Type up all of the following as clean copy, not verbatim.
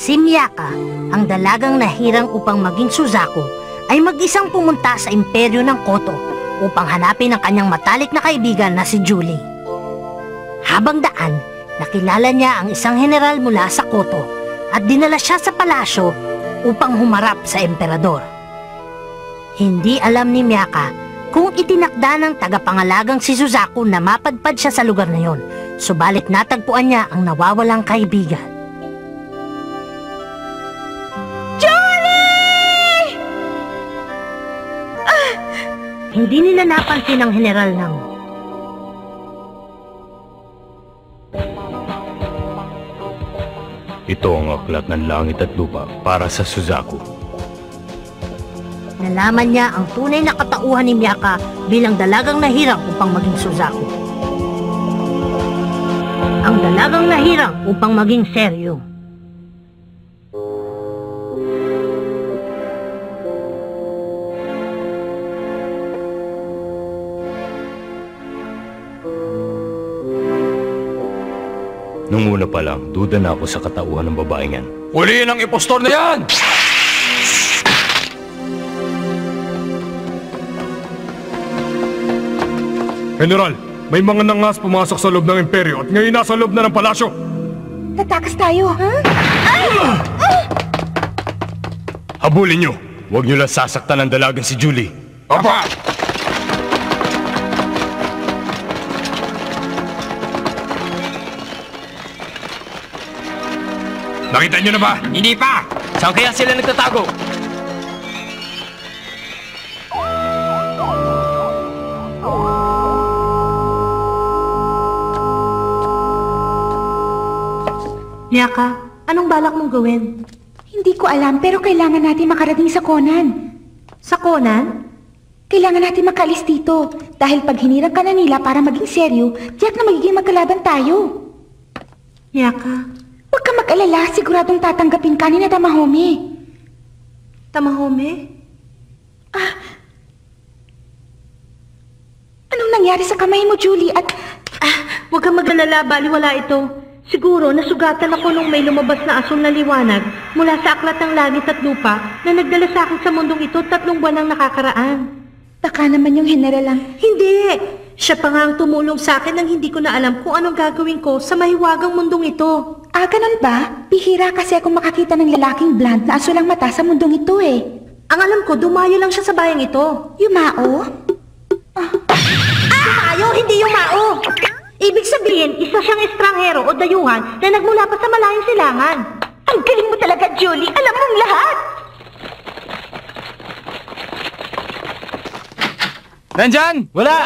Si Miyaka, ang dalagang nahirang upang maging Suzaku, ay mag-isang pumunta sa imperyo ng Koto upang hanapin ang kanyang matalik na kaibigan na si Julie. Habang daan, nakilala niya ang isang general mula sa Koto at dinala siya sa palasyo upang humarap sa emperador. Hindi alam ni Miyaka kung itinakda ng tagapangalagang si Suzaku na mapadpad siya sa lugar na yon, subalit natagpuan niya ang nawawalang kaibigan. Julie! Hindi nila napansin ang general ng Ito ang aklat ng langit at lupa para sa Suzaku. Nalaman niya ang tunay na katauhan ni Miyaka bilang dalagang nahirang upang maging Suzaku. Ang dalagang nahirang upang maging seryo. Nung una pa lang, duda na ako sa katauhan ng babaeng yan. Huliin ang impostor na yan! General, may mga nangas pumasok sa loob ng imperyo at ngayon nasa loob na ng palasyo. Tatakas tayo, ha? Habulin nyo! Huwag nyo lang sasaktan ang dalagang si Julie. Apa! Nakita nyo na ba? Hindi pa! Saan kaya sila nagtatago? Miyaka, anong balak mong gawin? Hindi ko alam, pero kailangan natin makarating sa Conan. Sa Conan? Kailangan natin makaalis dito. Dahil pag hinirang ka na nila para maging seryo, tiyak na magiging magkalaban tayo. Miyaka, Huwag ka mag-alala, siguradong tatanggapin ka ni na Tamahome. Tamahome? Anong nangyari sa kamay mo, Julie? At Huwag kang mag-alala, baliwala ito. Siguro nasugatan ako nung may lumabas na asul na liwanag mula sa aklat ng langit at lupa na nagdala sa akin sa mundong ito 3 buwan ang nakakaraan. baka naman yung general lang. Hindi! Siya pa nga ang tumulong sa akin nang hindi ko na alam kung anong gagawin ko sa mahiwagang mundong ito. Ganun ba? Bihira kasi ako makakita ng lalaking blonde na asul ang mata sa mundong ito eh. Ang alam ko, dumayo lang siya sa bayang ito. Yumao? Dumayo, hindi yumao! Ibig sabihin, isa siyang estranghero o dayuhan na nagmula pa sa malayong silangan. Ang galing mo talaga, Julie. Alam mong lahat. Nandyan! Wala!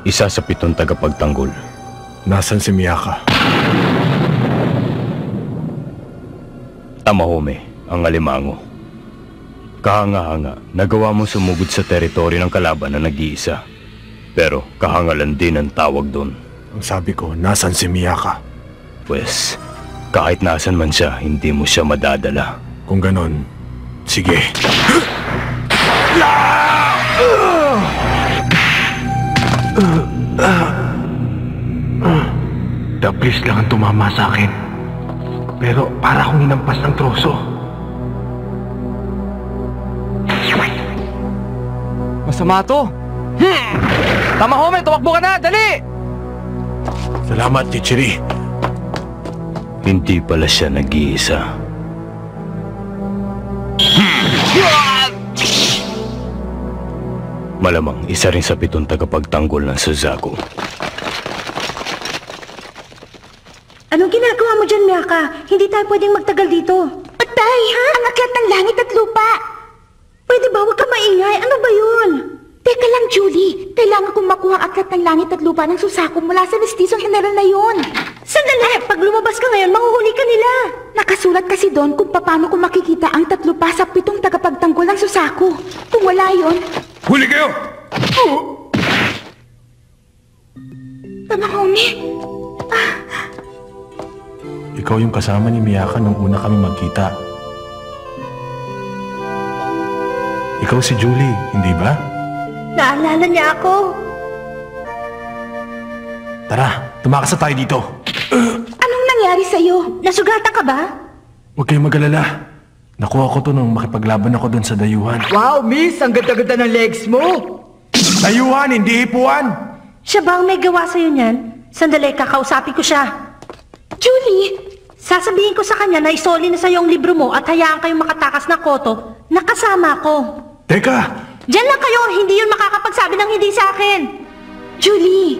Isa sa 7 tagapagtanggol. Nasaan si Miyaka? Tamahome, ang alimango. Kahanga-hanga, nagawa mo sumugod sa teritoryo ng kalaban na nag-iisa. Pero kahangalan din ang tawag doon. Ang sabi ko, nasaan si Miyaka? Pwes, kahit nasan man siya, hindi mo siya madadala. Kung ganon, sige. Dablis lang ang tumama sa akin. Pero para akong hinampas ng troso. Masama to! Tamahome, tumakbo ka na! Dali! Salamat, Tichiri. Hindi pala siya nag-iisa. Malamang isa rin sa 7 tagapagtanggol ng Suzaku. Anong ginagawa mo dyan, Miyaka? Hindi tayo pwedeng magtagal dito. Patay, ha? Ang aklat ng langit at lupa. Pwede ba? Huwag ka maingay. Ano ba yun? Teka lang, Julie. Kailangan kong makuha ang aklat ng langit at lupa ng Suzaku mula sa mistisong general na yun. Sandali! Pag lumabas ka ngayon, mahuhuli ka nila. Nakasulat kasi doon kung paano ko makikita ang 3 pa sa 7 tagapagtanggol ng Suzaku. Kung wala wala yun. Huli kayo! Tamahome. Ikaw yung kasama ni Miyaka nung una kami magkita. Ikaw si Julie, hindi ba? Naalala niya ako. Tara, tumakas na tayo dito. Anong nangyari sa'yo? Nasugatan ka ba? Huwag kayong mag-alala. Nakuha ko to nung makipaglaban ako doon sa dayuhan. Wow, miss! Ang ganda-ganda ng legs mo! Dayuhan, hindi hipuan! Siya ba ang may gawa sa'yo niyan? Sandali, kakausapin ko siya. Julie! Sasabihin ko sa kanya na isoli na sa'yo ang libro mo at hayaan kayong makatakas na koto na kasama ko. Teka! Diyan lang kayo, hindi yun makakapagsabi ng hindi sa akin. Julie!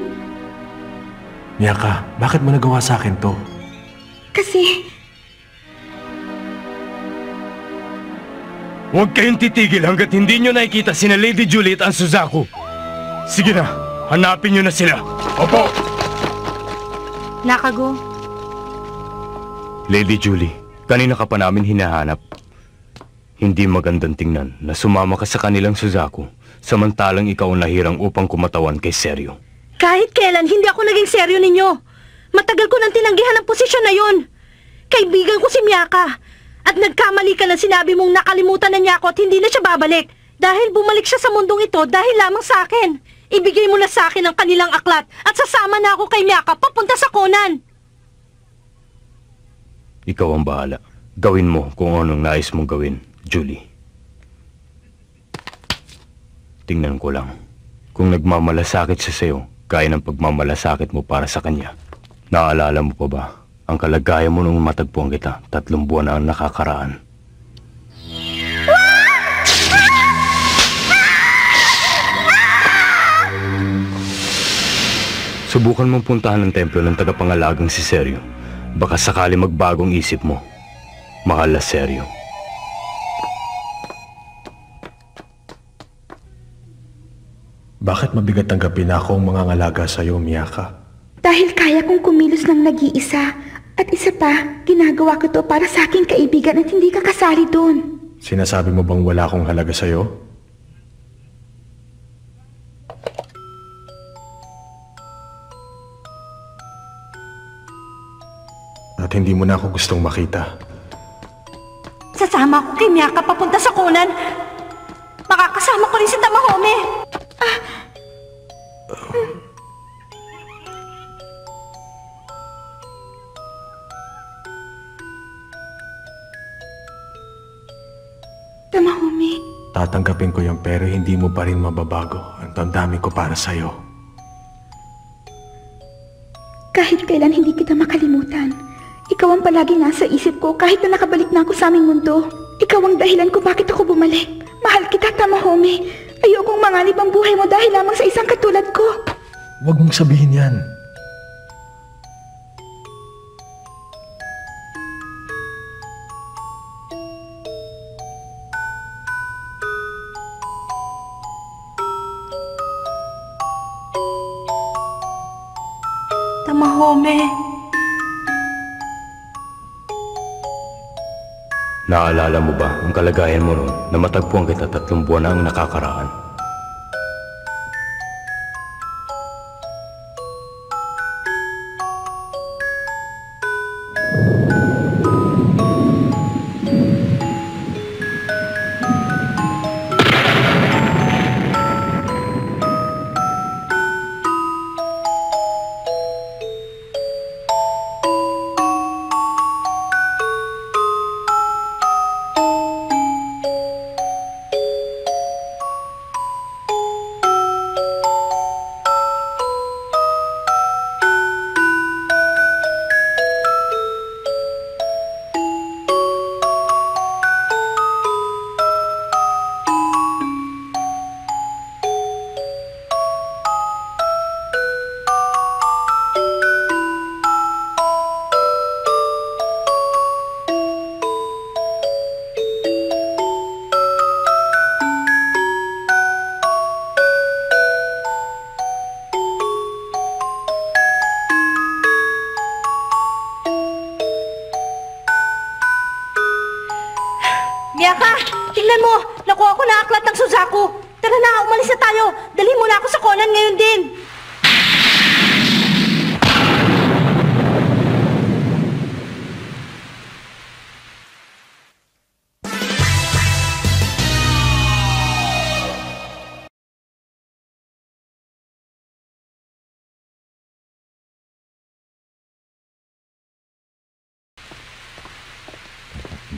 Miyaka, bakit mo nagawa sa akin to? Kasi... Huwag kayong titigil hanggat hindi nyo nakikita sina Lady Julie at ang Suzaku. Sige na, hanapin nyo na sila. Opo! Nakago, Lady Julie, kanina ka pa namin hinahanap. Hindi magandang tingnan na sumama ka sa kanilang Suzaku, samantalang ikaw ang nahirang upang kumatawan kay Seryo. kahit kailan hindi ako naging seryo ninyo. Matagal ko nang tinanggihan ang posisyon na yun. Kaibigan ko si Miyaka. At nagkamali ka na sinabi mong nakalimutan na niya ako at hindi na siya babalik. Dahil bumalik siya sa mundong ito dahil lamang sa akin. Ibigay mo na sa akin ang kanilang aklat at sasama na ako kay Miyaka papunta sa Conan. Ikaw ang bahala. Gawin mo kung anong nais mong gawin, Julie. Tingnan ko lang. Kung nagmamalasakit siya sa'yo, gaya ng pagmamalasakit mo para sa kanya. Naalala mo pa ba ang kalagayan mo nung matagpuan kita 3 buwan na ang nakakaraan? Subukan mong puntahan ng templo ng tagapangalagang si Seryo. Baka sakali magbagong isip mo. Mahal na Seryo. Bakit mabigat tanggapin ako ang mga ngalaga sa'yo, Miyaka? Dahil kaya kong kumilos ng nag-iisa. At isa pa, ginagawa ko to para sa aking kaibigan at hindi ka kasali doon. Sinasabi mo bang wala akong halaga sa'yo? At hindi mo na ako gustong makita. Sasama ko kay Miyaka papunta sa Conan. Makakasama ko rin si Tamahome. Tamahome, Tatanggapin ko yung pero hindi mo pa rin mababago ang damdamin ko para sa'yo. kahit kailan hindi kita makalimutan. Ikaw ang palagi nasa isip ko kahit na nakabalik na ako sa aming mundo. Ikaw ang dahilan kung bakit ako bumalik. Mahal kita, Tamahome. Ayokong manganib ang buhay mo dahil lamang sa isang katulad ko. Huwag mong sabihin yan. Tamahome. Naalala mo ba ang kalagayan mo noon na matagpuan kita 3 buwan na ang nakakaraan? Miyaka, tingnan mo! Nakuha ko na aklat ng Suzaku! Tara na, umalis na tayo! Dalhin mo na ako sa Conan ngayon din!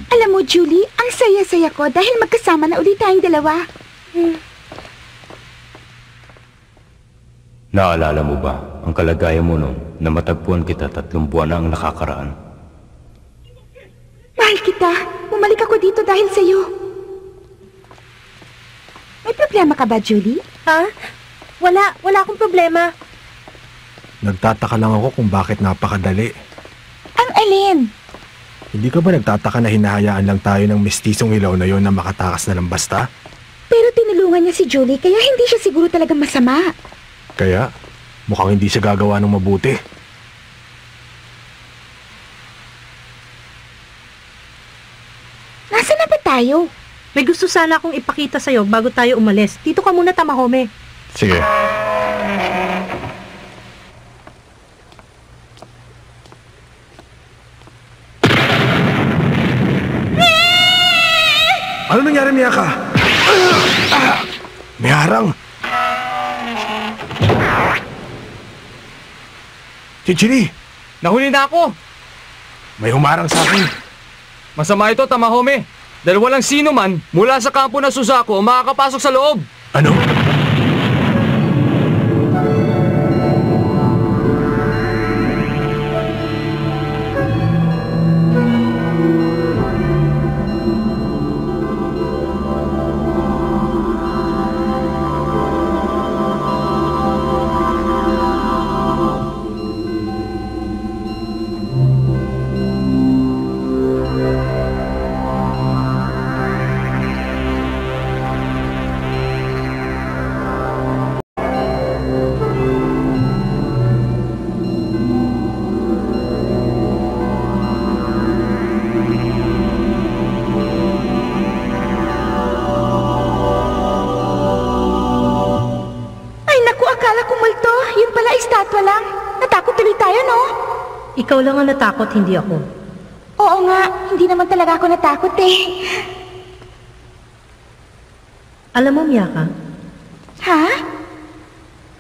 Alam mo, Julie, ang saya-saya ko dahil magkasama na ulit tayong dalawa. Naalala mo ba ang kalagayan mo noon na matagpuan kita 3 buwan na ang nakakaraan? Mahal kita. Bumalik ako dito dahil sa'yo. May problema ka ba, Julie? Ha? Wala akong problema. Nagtataka lang ako kung bakit napakadali. Ang alin? Hindi ka ba nagtataka na hinahayaan lang tayo ng mestisong ilaw na yon na makatakas na ng basta? Pero tinulungan niya si Julie kaya hindi siya siguro talagang masama. Kaya, mukhang hindi siya gagawa ng mabuti. Nasaan na ba tayo? May gusto sana akong ipakita sa'yo bago tayo umalis. Dito ka muna, Tamahome. Sige. Ano nangyari, Miyaka? May harang. Chichiri, Nahuli na ako! may humarang sa akin. Masama ito, Tamahome. Dahil walang sino man mula sa kampo ng Suzaku ang makakapasok sa loob. Ano? Estatwa lang. Natakot tuloy tayo, no? Ikaw lang ang natakot, hindi ako. Oo nga, hindi naman talaga ako natakot eh. Alam mo, Miyaka, Ha?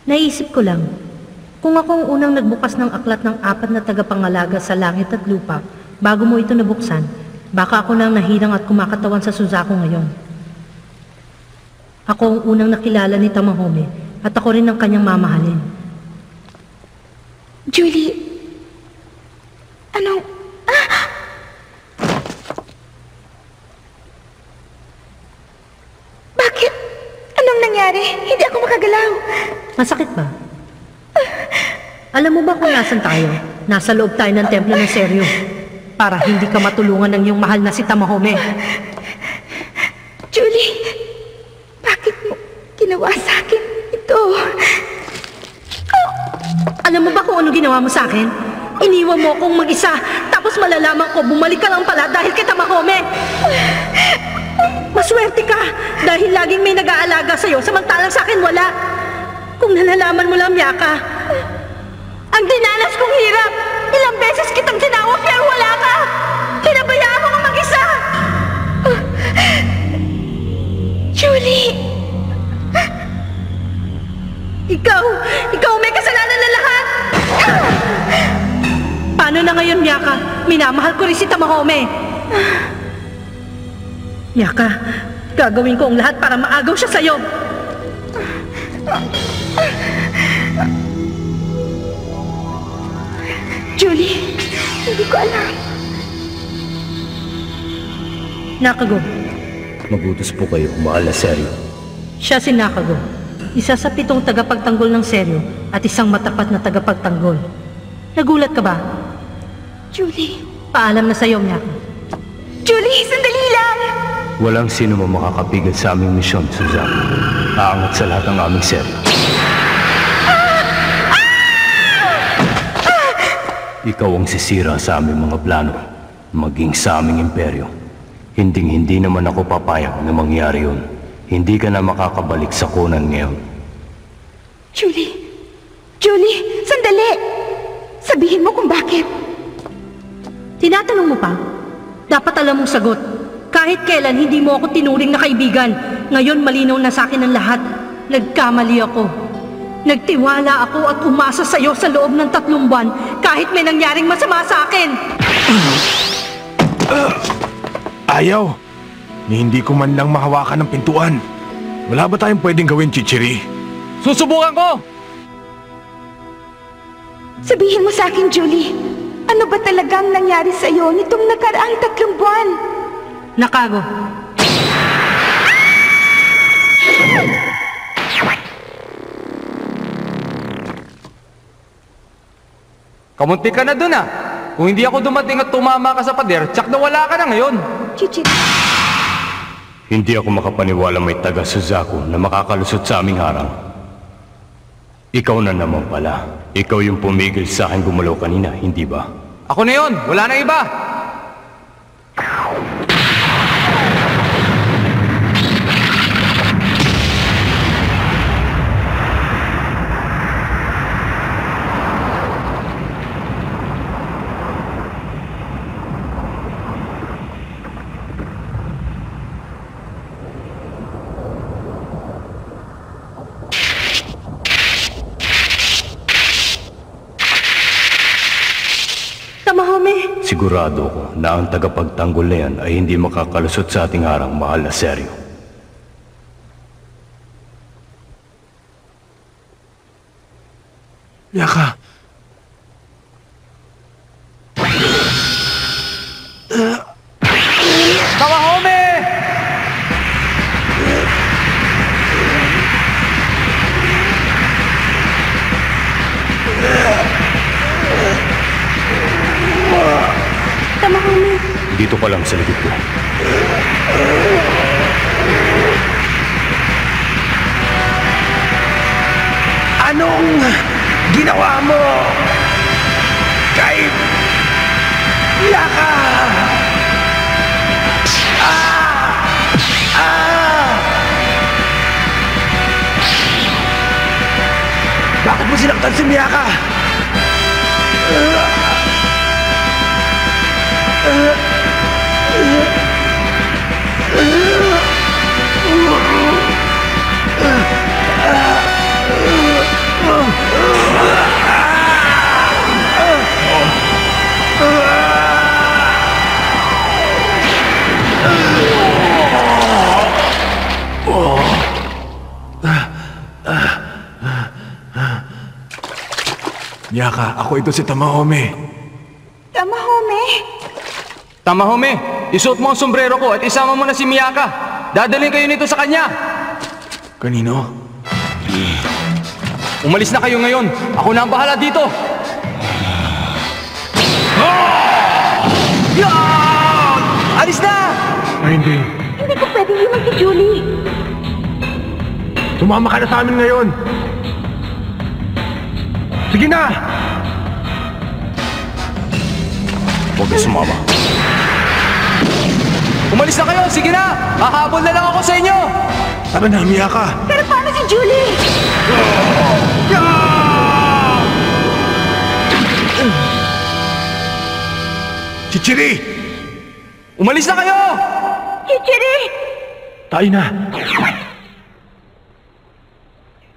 naisip ko lang, kung ako ang unang nagbukas ng aklat ng 4 na tagapangalaga sa langit at lupa, bago mo ito nabuksan, baka ako nang nahirang at kumakatawan sa Suzaku ngayon. Ako ang unang nakilala ni Tamahome at ako rin ang kanyang mamahalin. Julie, anong... Bakit? Anong nangyari? Hindi ako makagalaw. Masakit ba? Alam mo ba kung nasan tayo? Nasa loob tayo ng templo ng Seryo. Para hindi ka matulungan ng iyong mahal na si Tamahome. Julie, bakit mo ginawa sa akin ito? Alam mo ba kung ano ginawa mo sa akin? Iniwan mo akong mag-isa, tapos malalaman ko bumalik ka lang pala dahil kay Tamahome. Maswerte ka dahil laging may nag-aalaga sa'yo samantalang sa akin wala. Kung nalalaman mo lang, Miyaka, ang dinanas kong hirap, ilang beses kitang tinawag pero wala ka. Pinabayaan mo kang mag-isa. Julie! Ikaw may kasalanan na lahat. Paano na ngayon, Miyaka? Minamahal ko rin si Tamahome. Miyaka, gagawin ko ang lahat para maagaw siya sa'yo. Julie, hindi ko alam. Nakago, Magutos po kayo, mahal na Seryo. siya si Nakago. Isa sa 7 tagapagtanggol ng Seryo at isang matapat na tagapagtanggol. Nagulat ka ba? Julie. Paalam na sa'yo, Miyaka. Julie, sandali lang! Walang sino mo makakapigil sa aming misyon, Suzaku. Aangat sa lahat ng aming Seryo. Ikaw ang sisira sa aming mga plano, maging sa aming imperyo. Hindi naman ako papayag na mangyari yun. Hindi ka na makakabalik sa Conan ngayon. Julie! Julie! Sandali! Sabihin mo kung bakit. Tinatanong mo pa? Dapat alam mong sagot. Kahit kailan hindi mo ako tinuring na kaibigan. Ngayon malinaw na sa akin ang lahat. Nagkamali ako. Nagtiwala ako at umasa sa'yo sa loob ng 3 buwan kahit may nangyaring masama sa akin. Ayaw! Ni hindi ko man lang mahawakan ng pintuan. Wala ba tayong pwedeng gawin, Chichiri? Susubukan ko! Sabihin mo sa akin, Julie. Ano ba talagang nangyari sa'yo nitong nakaraang 3 buwan? Nakago. Kamunti ka na dun ah. Kung hindi ako dumating at tumama ka sa pader, tsak na wala ka na ngayon. Chichiri. Hindi ako makapaniwala may taga Suzaku na makakalusot sa aming harang. Ikaw na naman pala. Ikaw yung pumigil sa akin gumalaw kanina, hindi ba? Ako na yun, wala na iba. Tamahome. Sigurado ko na ang tagapagtanggol na yan ay hindi makakalusot sa ating harang, mahal na Seryo. Miyaka! Tamahome! Tamahome. Dito ka lang sa likod ko. Anong ginawa mo kay Miyaka? Bakit mo sinaktan si Miyaka? Miyaka, ako ito si Tamahome. Tamahome. Tamahome, isuot mo ang sombrero ko at isama mo na si Miyaka. Dadalhin kayo nito sa kanya. Kanino? Umalis na kayo ngayon. Ako na ang bahala dito. Alis na! Ay, hindi. Hindi ko pwedeng iwan si Julie. Sumama ka na sa amin ngayon. Sige na! Huwag na sumama. Umalis na kayo, sige na! Hahabol na lang ako sa inyo! Tara na, Miyaka! Pero paano si Julie? Chichiri! Umalis na kayo! Chichiri! Tayo na!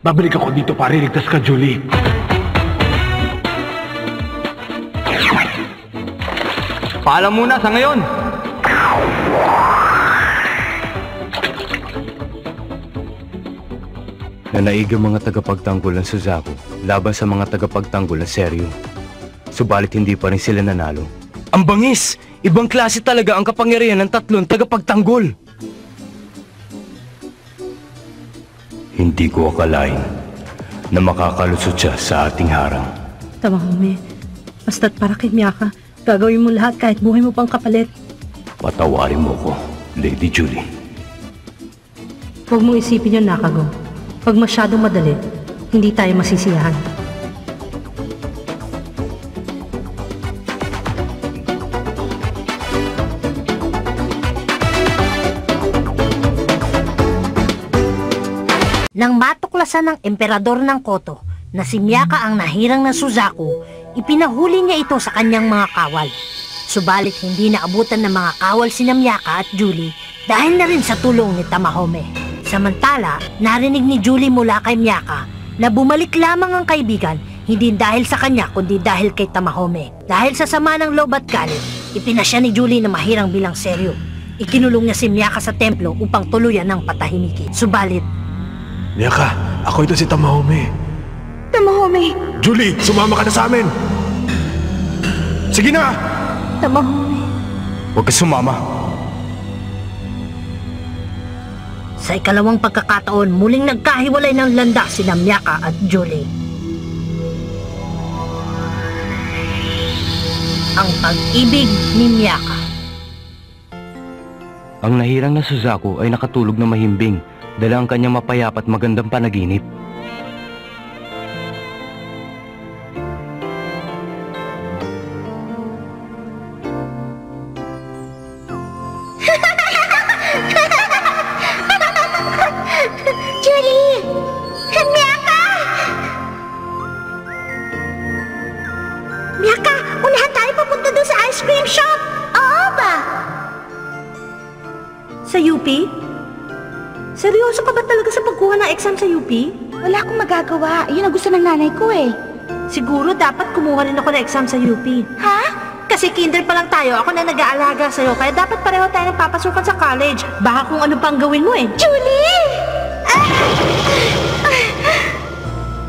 Babalik ako dito para iligtas ka, Julie. Paalam muna sa ngayon. Nanaig ang mga tagapagtanggol ng Suzaku laban sa mga tagapagtanggol ng Seryo. Subalit hindi pa rin sila nanalo. Ang bangis! Ibang klase talaga ang kapangyarihan ng 3 tagapagtanggol. Hindi ko akalain na makakalusot siya sa ating harang. Tamahome. Basta't para kay Miyaka, gagawin mo lahat kahit buhay mo pang kapalit. Patawarin mo ko, Lady Julie. Huwag mong isipin yun, Nakago. Pag masyadong madali, hindi tayo masisiyahan. Nang matuklasan ng emperador ng Koto na si Miyaka ang nahirang ng Suzaku, ipinahuli niya ito sa kanyang mga kawal. Subalit hindi naabutan ng mga kawal sina Miyaka at Julie dahil na rin sa tulong ni Tamahome. Samantala, narinig ni Julie mula kay Miyaka na bumalik lamang ang kaibigan hindi dahil sa kanya kundi dahil kay Tamahome. Dahil sa sama ng loob at galit, ipinasya ni Julie na mahirang bilang seryo. Ikinulong niya si Miyaka sa templo upang tuluyan ng patahimikin. Subalit, Miyaka, ako ito si Tamahome. Tamahome! Julie, sumama ka na sa amin! Sige na! Tamahome! Huwag ka sumama. sa ikalawang pagkakataon muling nagkahiwalay ng landas sina Miyaka at Julie. Ang pag-ibig ni Miyaka. Ang nahirang na Suzaku ay nakatulog na mahimbing dala ang kanyang mapayapa at magandang panaginip. Julie! Miyaka! Miyaka, unahan tayo papunta doon sa ice cream shop! Oo ba? Sa UP? Seryoso ka ba talaga sa pagkuha ng exam sa UP? Wala akong magagawa. Yun ang gusto ng nanay ko eh. Siguro dapat kumuha rin ako ng exam sa UP. Ha? Kasi kinder pa lang tayo, ako na nag-aalaga sa'yo, kaya dapat pareho tayo nagpapasukan sa college. Baka kung ano pang gawin mo eh. Julie!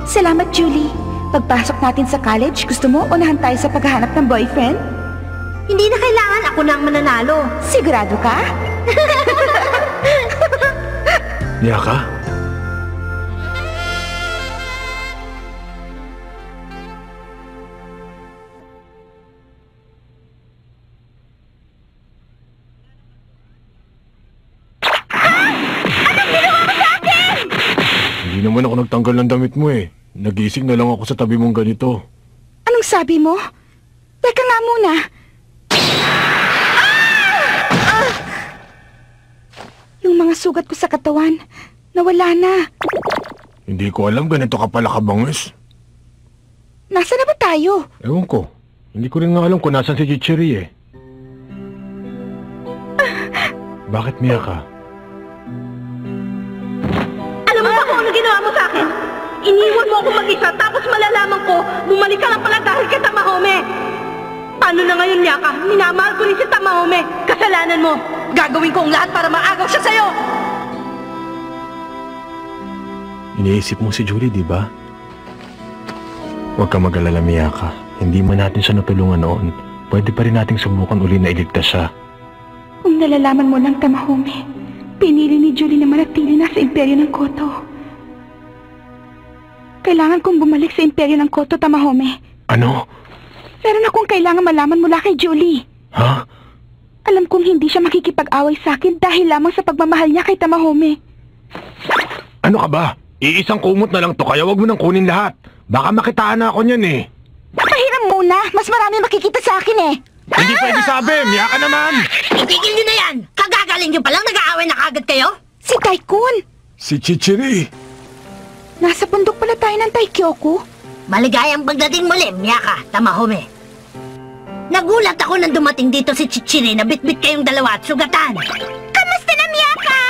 Salamat, Julie. Pagpasok natin sa college, gusto mo unahan tayo sa paghahanap ng boyfriend? Hindi na kailangan, ako na ang mananalo. Sigurado ka? Miyaka? Hindi naman ako nagtanggal ng damit mo eh. Nagising na lang ako sa tabi mong ganito. Anong sabi mo? Teka nga muna. Yung mga sugat ko sa katawan, nawala na. Hindi ko alam ganito ka pala kabangis. Nasaan na ba tayo? Ewan ko. Hindi ko rin nga alam kung nasan si Chichiri eh. Bakit Miyaka? Alam mo ba kung ano ginawa mo sa akin? Iniwan mo ako mag-isa, tapos malalaman ko, bumalik ka lang pala dahil kay Tamahome. Paano na ngayon, Miyaka? Minamahal ko rin si Tamahome. Kasalanan mo. Gagawin ko ang lahat para maagaw siya sa'yo. Iniisip mo si Julie, di ba? Huwag ka mag-alala, Miyaka. Hindi man natin siya natulungan noon. Pwede pa rin nating subukan uli na iligtas siya. Kung nalalaman mo ng Tamahome, pinili ni Julie na manatili na sa imperyo ng Koto. Kailangan kong bumalik sa imperyo ng Koto, Tamahome. Ano? Meron akong kailangan malaman mula kay Julie. Ha? Alam kong hindi siya makikipag-away sa akin dahil lamang sa pagmamahal niya kay Tamahome. Ano ka ba? Iisang kumot na lang to kaya wag mo nang kunin lahat. Baka makitaan na ako niyan eh. Pahiram muna! Mas marami makikita sa akin eh! Hindi pwede sabi, Miyaka naman! Itigil niyo na yan! Kagagaling niyo palang nag-aaway na kagad kayo? Si Taikun! Si Chichiri! Nasa bundok pala tayo ng Taikyoku. Maligayang pagdating muli, Miyaka, Tamahome. Nagulat ako nang dumating dito si Chichiri na bitbit kayong dalawa at sugatan. Kamusta na, Miyaka?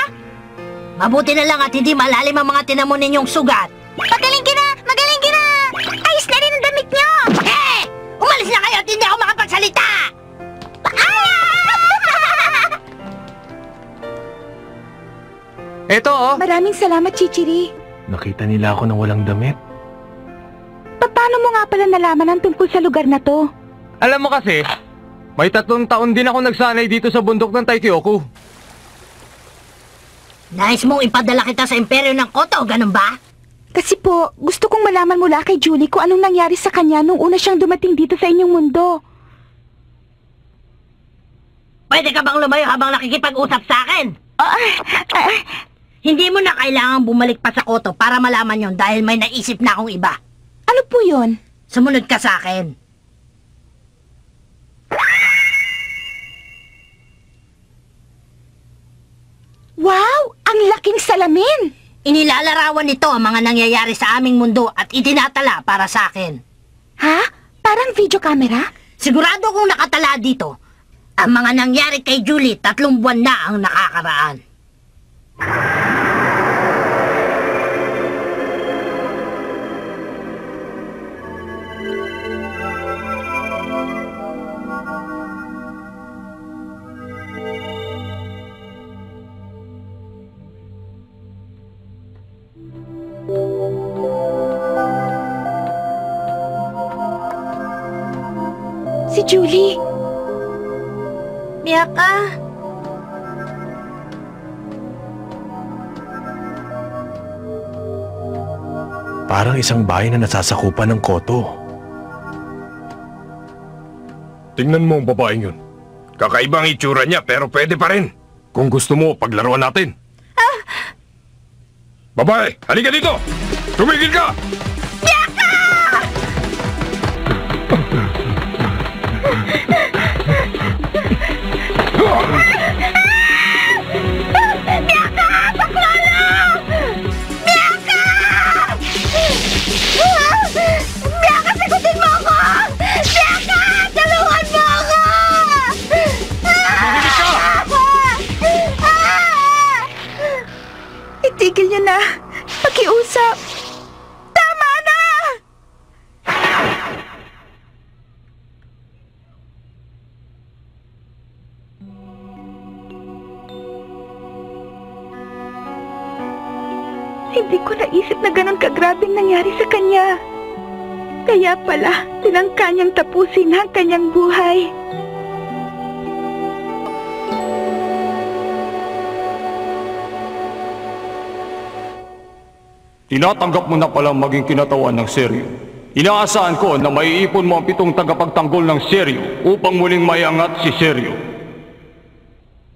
Mabuti na lang at hindi malalim ang mga tinamo ninyong sugat. Magaling ka na! Magaling ka na! Ayos na rin ang damit niyo! Eh! Umalis na kayo at hindi ako makapagsalita! Eto oh! Maraming salamat, Chichiri. Nakita nila ako ng walang damit. Paano mo nga pala nalaman ang tungkol sa lugar na to? Alam mo kasi, may 3 taon din ako nagsanay dito sa bundok ng Taikyoku. Nais mong ipadala kita sa imperyo ng Koto, ganun ba? Kasi po, gusto kong malaman mula kay Julie kung anong nangyari sa kanya nung una siyang dumating dito sa inyong mundo. Pwede ka bang lumayo habang nakikipag-usap sa akin? Hindi mo na kailangang bumalik pa sa Koto para malaman yon dahil may naisip na akong iba. Ano po yun? Sumunod ka sa akin. Wow! Ang laking salamin! Inilalarawan nito ang mga nangyayari sa aming mundo at itinatala para sa akin. Ha? Parang video camera? Sigurado kong nakatala dito. Ang mga nangyari kay Julie, 3 buwan na ang nakakaraan. Si Julie. Miyaka! Parang isang bahay na nasasakupan ng koto. Tingnan mo ang babaeng yun. Kakaibang itsura niya pero pwede pa rin. Kung gusto mo, paglaruan natin. Babae, halika dito! Tumigil ka! Miyaka, sagutin mo ako! Miyaka, tulungan mo ako! Tumigil ka! Itigil niyo na. Pakiusap. Tama na! Hindi ko naisip na ganun kagrabing nangyari sa kanya. Kaya pala, tinangka niyang tapusin ang kanyang buhay. Tinatanggap mo na palang maging kinatawan ng seryo. Inaasahan ko na maiipon mo ang 7 tagapagtanggol ng seryo upang muling maiangat si seryo.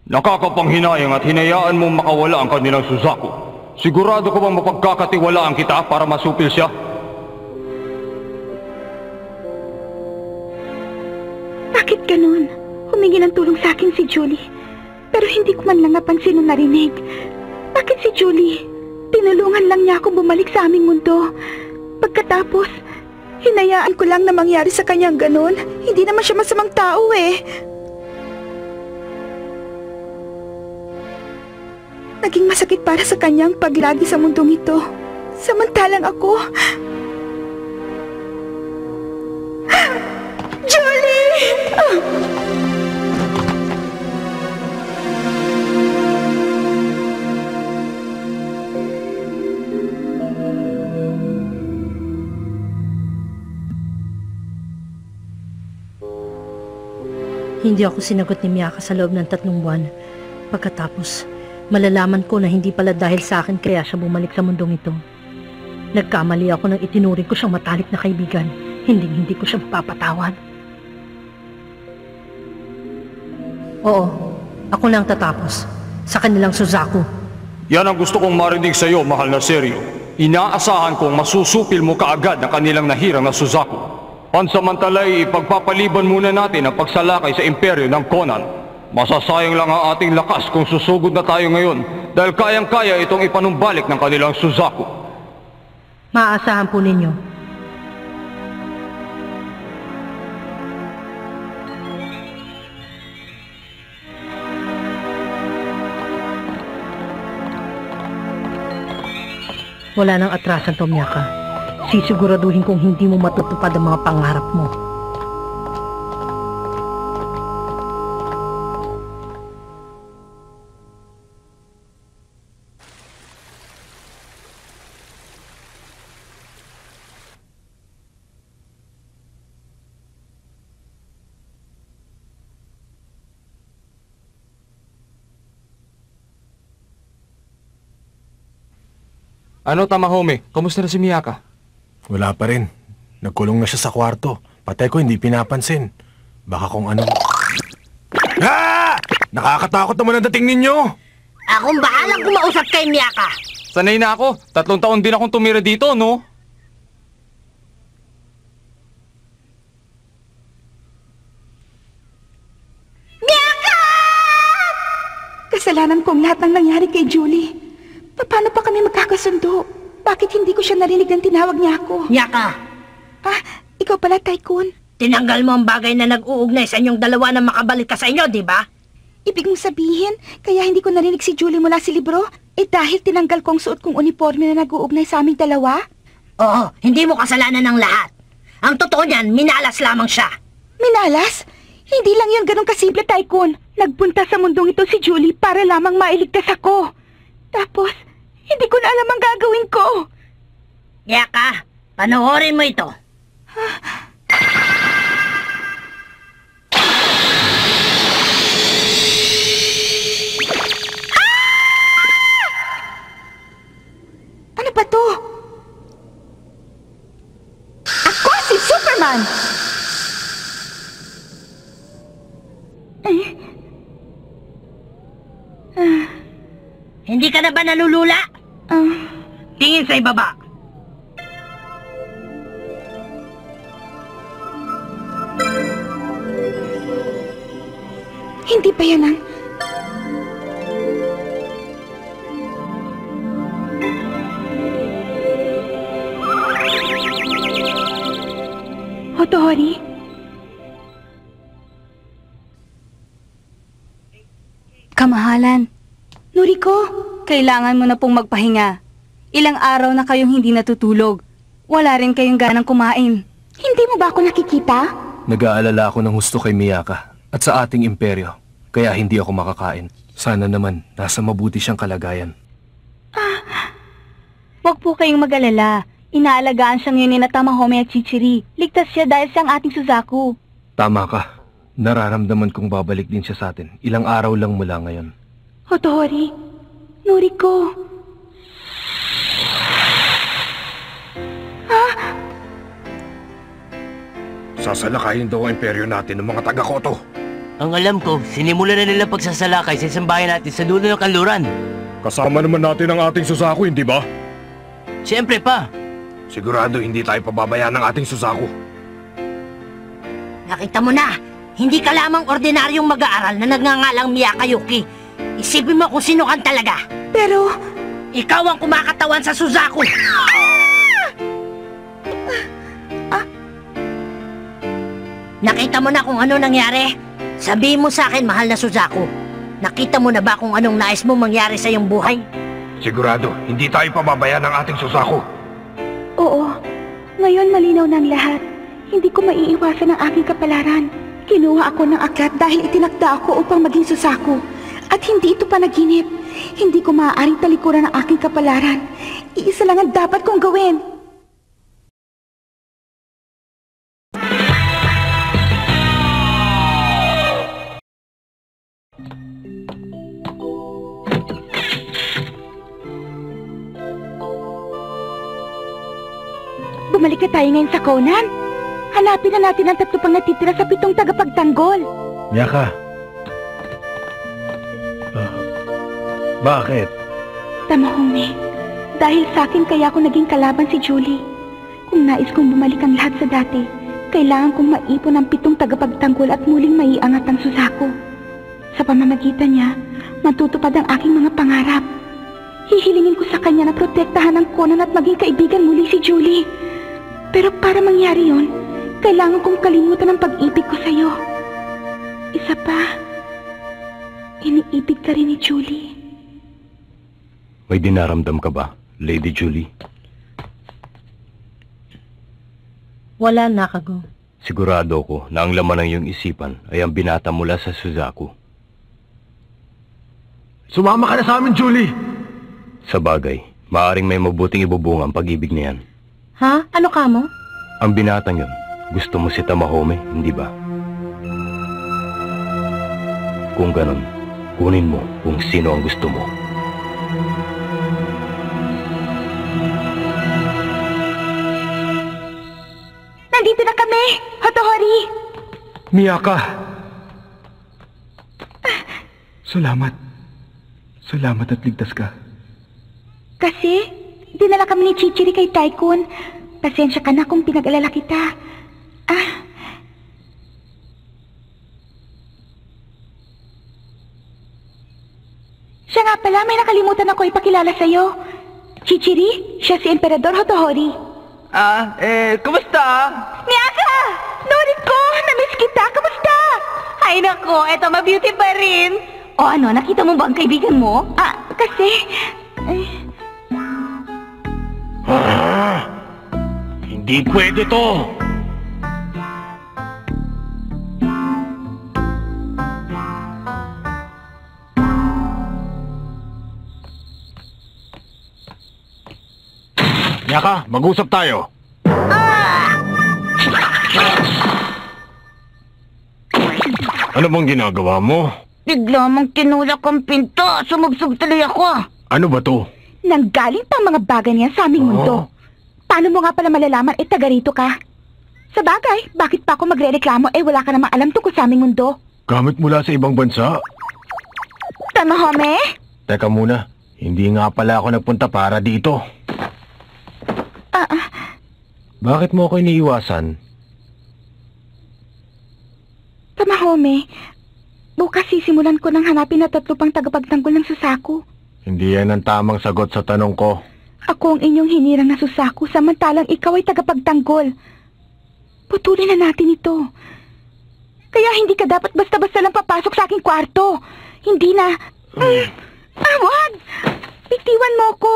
Nakakapanghinayang at hinayaan mo makawala ang kanilang Suzaku. Sigurado ko bang mapagkakatiwalaan kita para masupil siya? Bakit ganun? Humingi ng tulong sa akin si Julie. Pero hindi ko man lang napansin o narinig. Bakit si Julie? Tinulungan lang niya akong bumalik sa aming mundo. Pagkatapos, hinayaan ko lang na mangyari sa kanyang ganun. Hindi naman siya masamang tao eh. Naging masakit para sa kanyang paglagi sa mundong ito. Samantalang ako... Julie! Hindi ako sinagot ni Miyaka sa loob ng 3 buwan. Pagkatapos, malalaman ko na hindi pala dahil sa akin kaya siya bumalik sa mundong ito. Nagkamali ako nang itinuring ko siyang matalik na kaibigan. Hindi ko siya mapapatawad. Oo, ako na ang tatapos sa kanilang Suzaku. Yan ang gusto kong marinig sa iyo, mahal na seryo. Inaasahan kong masusupil mo kaagad ang kanilang nahirang na Suzaku. Pansamantalay, ipagpapaliban muna natin ang pagsalakay sa imperyo ng Conan. Masasayang lang ang ating lakas kung susugod na tayo ngayon dahil kayang-kaya itong ipanumbalik ng kanilang Suzaku. Maaasahan po ninyo. Wala nang atrasan to, Miyaka. Sisiguraduhin kong hindi mo matutupad ang mga pangarap mo. Ano, Tamahome? Kamusta na si Miyaka? Wala pa rin. Nagkulong na siya sa kwarto. Patay ko hindi pinapansin. Baka kung ano... Ah! Nakakatakot naman ang dating ninyo! Akong bahalang kumausap kay Miyaka. Sanay na ako. 3 taon din akong tumira dito, no? Kasalanan kong lahat ng nangyari kay Julie. Paano pa kami magkakasundo? Bakit hindi ko siya narinig ng tinawag niya ako? Miyaka, Ah, ikaw pala, Tycoon. tinanggal mo ang bagay na nag-uugnay sa inyong dalawa na makabalik ka sa inyo, di ba? Ibig mong sabihin, kaya hindi ko narinig si Julie mula sa libro? Dahil tinanggal kong suot kong uniforme na nag-uugnay sa aming dalawa? Oo, hindi mo kasalanan ng lahat. Ang totoo niyan, minalas lamang siya. Minalas? Hindi lang yun ganun kasimple, Tycoon. Nagpunta sa mundong ito si Julie para lamang mailigtas ako. Tapos, hindi ko na alam ang gagawin ko. Miyaka, panoorin mo ito. Ano ba to? Ako si Superman! Hindi ka na ba nalulula? Tingin sa ibaba. Hindi pa yan ang... Hotori? Kamahalan, Noriko? kailangan mo na pong magpahinga. Ilang araw na kayong hindi natutulog. Wala rin kayong ganang kumain. Hindi mo ba ako nakikita? Nag-aalala ako ng husto kay Miyaka at sa ating imperyo, kaya hindi ako makakain. Sana naman nasa mabuti siyang kalagayan. Huwag po kayong mag-alala. Inaalagaan siya ngayon ni Tamahome at Chichiri. Ligtas siya dahil siyang ating Suzaku. Tama ka. Nararamdaman kong babalik din siya sa atin. Ilang araw lang mula ngayon. Hotori? Noriko? Sasalakayin daw ang imperyo natin ng mga taga-Koto. Ang alam ko, sinimulan na nila pagsasalakay sa isang bayan natin sa dulo ng kanluran. Kasama naman natin ang ating Suzaku, hindi ba? Siyempre pa. Sigurado hindi tayo pababayaan ng ating Suzaku. Nakita mo na, hindi ka lamang ordinaryong mag-aaral na nagngangalang Miyaka Yuki. Isipin mo kung sino kan talaga. Pero... Ikaw ang kumakatawan sa Suzaku. Nakita mo na kung ano nangyari? Sabihin mo sa akin, mahal na Suzaku. Nakita mo na ba kung anong nais mo mangyari sa iyong buhay? Sigurado, hindi tayo pababayaan ng ating Suzaku. Oo. Ngayon malinaw na ang lahat. Hindi ko maiiwasan ang aking kapalaran. Kinuha ako ng aklat dahil itinakda ako upang maging Suzaku. At hindi ito panaginip. Hindi ko maaaring talikuran ang aking kapalaran. Iisa lang ang dapat kong gawin. Bumalik na tayo ngayon sa Conan. Hanapin na natin ang 3 pang natitira sa 7 tagapagtanggol. Miyaka! Bakit? Tamahome, dahil sa akin kaya ako naging kalaban si Julie. Kung nais kong bumalik ang lahat sa dati, kailangan kong maipon ang 7 tagapagtanggol at muling maiangat ang Suzaku. Sa pamamagitan niya, matutupad ang aking mga pangarap. Hihilingin ko sa kanya na protektahan ang Conan at maging kaibigan muli si Julie. Pero para mangyari yon, kailangan kong kalimutan ang pag-ibig ko sa'yo. Isa pa, iniibig ka rin ni Julie. May dinaramdam ka ba, Lady Julie? Wala, Nakago. Sigurado ko na ang laman ng iyong isipan ay ang binata mula sa Suzaku. Sumama ka na sa amin, Julie! Sa bagay, maaaring may mabuting ibubunga ang pag-ibig na yan. Ha? Ano ka mo? Ang binatang yun, gusto mo si Tamahome, hindi ba? Kung ganon, kunin mo kung sino ang gusto mo. Nandito na kami! Hotohori! Miyaka! Salamat. Salamat at ligtas ka. Kasi, dinala kami ni Chichiri kay Tycoon. Pasensya ka na kung pinag-alala kita. Siya nga pala, may nakalimutan ako ipakilala sa'yo. Chichiri, siya si Emperador Hotohori. Kumusta? Miyaka! Norit ko! Namiss kita! Kamusta? Ay nako, eto ma-beauty pa rin. O ano, nakita mo ba ang kaibigan mo? Kasi... Hindi pwede to! Miyaka, mag-usap tayo. Ano bang ginagawa mo? Bigla mong kinulak ang pinto. Sumubsob tuloy ako. Ano ba to? Nanggaling pa mga bagay niyan sa aming mundo. Paano mo nga pala malalaman taga rito ka? Sa bagay, bakit pa ako magre-reklamo wala ka namang alam tungkol sa aming mundo? Gamit mula sa ibang bansa? Tamahome? Teka muna, hindi nga pala ako nagpunta para dito. Bakit mo ako iniiwasan? Tamahome, bukas sisimulan ko nang hanapin na 3 pang tagapagtanggol ng Suzaku. Hindi yan ang tamang sagot sa tanong ko. Ako ang inyong hinirang na Suzaku samantalang ikaw ay tagapagtanggol. Putulin na natin ito. Kaya hindi ka dapat basta-basta lang papasok sa aking kwarto. Hindi na... Wag! Bitiwan mo ko.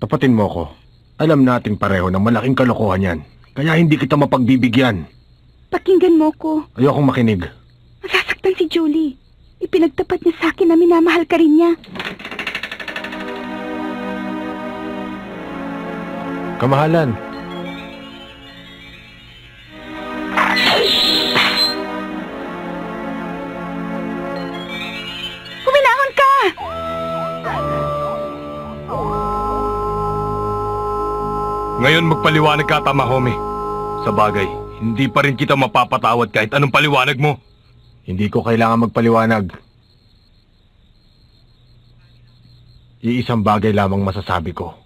Tapatin mo ko. Alam nating pareho na malaking kalokohan yan. Kaya hindi kita mapagbibigyan. Pakinggan mo ko. Ayokong makinig. Masasaktan si Julie. Ipinagtapat niya sa akin na minamahal ka rin niya. Kamahalan. Huminahon ka! Ngayon magpaliwanag ka, Tamahome. Sa bagay, hindi pa rin kita mapapatawad kahit anong paliwanag mo. Hindi ko kailangan magpaliwanag. Iisang bagay lamang masasabi ko.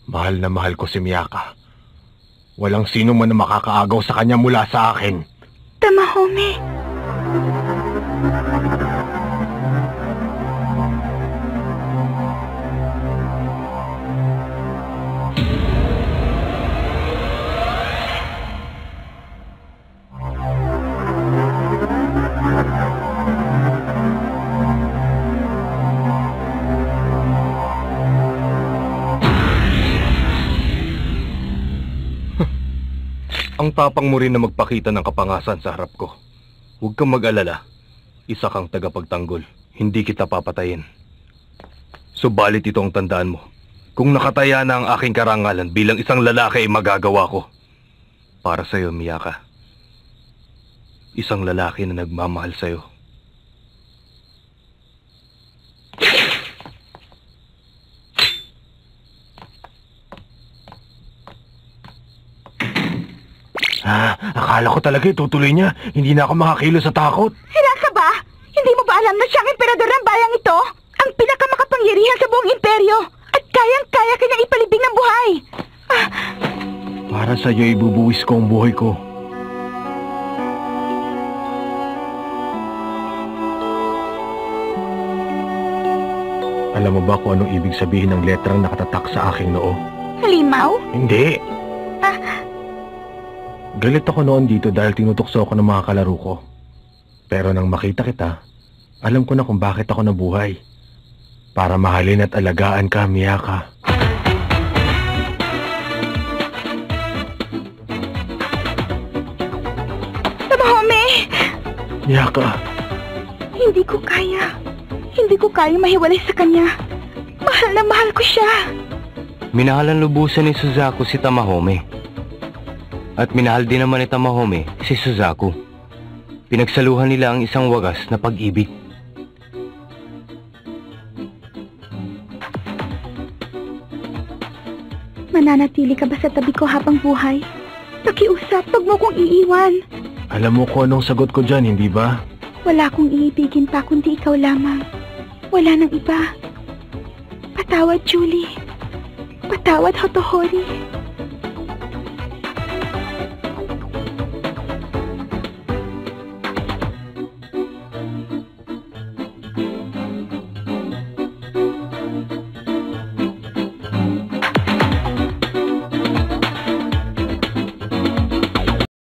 Mahal na mahal ko si Miyaka. Walang sino man na makakaagaw sa kanya mula sa akin. Tamahome. Ang tapang mo rin na magpakita ng kapangasan sa harap ko. Huwag kang mag-alala. Isa kang tagapagtanggol. Hindi kita papatayin. Subalit ito ang tandaan mo. Kung nakataya na ang aking karangalan bilang isang lalaki ay magagawa ko. Para sa'yo, Miyaka. Isang lalaki na nagmamahal sa'yo. Akala ko talaga itutuloy niya. Hindi na ako makakilos sa takot. Hira ka ba? Hindi mo ba alam na siyang emperador ng bayang ito? Ang pinakamakapangyarihan sa buong imperyo. At kayang-kaya kanyang ipalibing ng buhay. Para sa'yo ibubuwis ko ang buhay ko. Alam mo ba kung anong ibig sabihin ng letrang nakatatak sa aking noo? Halimaw? Hindi. Galit ako noon dito dahil tinutokso ako ng mga kalaro ko. Pero nang makita kita, alam ko na kung bakit ako nabuhay. Para mahalin at alagaan ka, Miyaka. Tamahome! Miyaka! Hindi ko kaya. Hindi ko kaya mahiwalay sa kanya. Mahal na mahal ko siya. Minahalan lubusan ni Suzaku si Tamahome. At minahal din naman ni Tamahome si Suzaku. Pinagsaluhan nila ang isang wagas na pag-ibig. Mananatili ka ba sa tabi ko habang buhay? Pakiusap, wag mo kong iiwan. Alam mo kung anong sagot ko dyan, hindi ba? Wala akong iibigin pa kundi ikaw lamang. Wala nang iba. Patawad, Julie. Patawad, Hotohori.